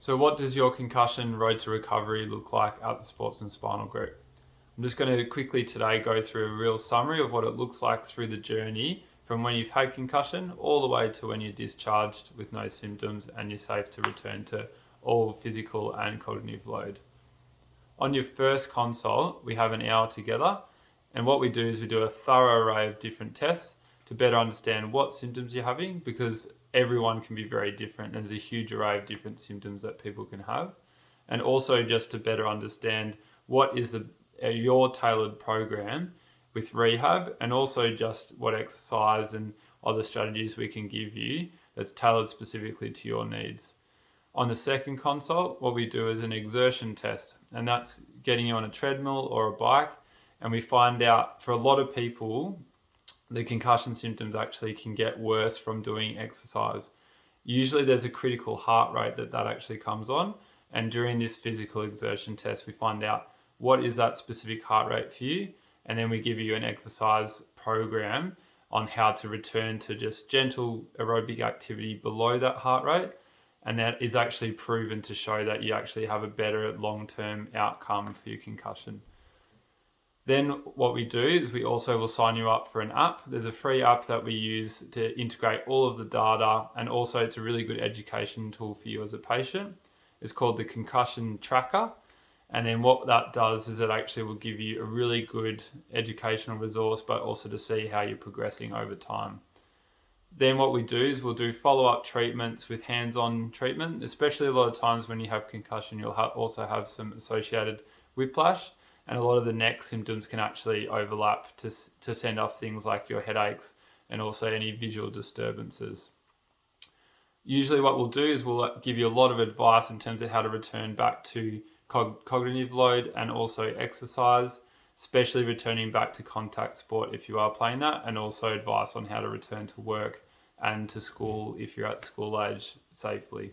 So what does your concussion road to recovery look like at the Sports and Spinal Group? I'm just going to quickly today go through a real summary of what it looks like through the journey from when you've had concussion all the way to when you're discharged with no symptoms and you're safe to return to all physical and cognitive load. On your first consult, we have an hour together, and what we do is we do a thorough array of different tests to better understand what symptoms you're having, because everyone can be very different. There's a huge array of different symptoms that people can have, and also just to better understand what is your tailored program with rehab, and also just what exercise and other strategies we can give you that's tailored specifically to your needs. On the second consult, what we do is an exertion test, and that's getting you on a treadmill or a bike, and we find out for a lot of people, the concussion symptoms actually can get worse from doing exercise. Usually there's a critical heart rate that actually comes on, and during this physical exertion test, we find out what is that specific heart rate for you, and then we give you an exercise program on how to return to just gentle aerobic activity below that heart rate. And that is actually proven to show that you actually have a better long-term outcome for your concussion. Then what we do is we also will sign you up for an app. There's a free app that we use to integrate all of the data, and also it's a really good education tool for you as a patient. It's called the Concussion Tracker. And then what that does is it actually will give you a really good educational resource, but also to see how you're progressing over time. Then what we do is we'll do follow-up treatments with hands-on treatment, especially a lot of times when you have concussion, you'll also have some associated whiplash, and a lot of the neck symptoms can actually overlap to send off things like your headaches and also any visual disturbances. Usually what we'll do is we'll give you a lot of advice in terms of how to return back to cognitive load and also exercise, especially returning back to contact sport if you are playing that, and also advice on how to return to work and to school if you're at school age safely.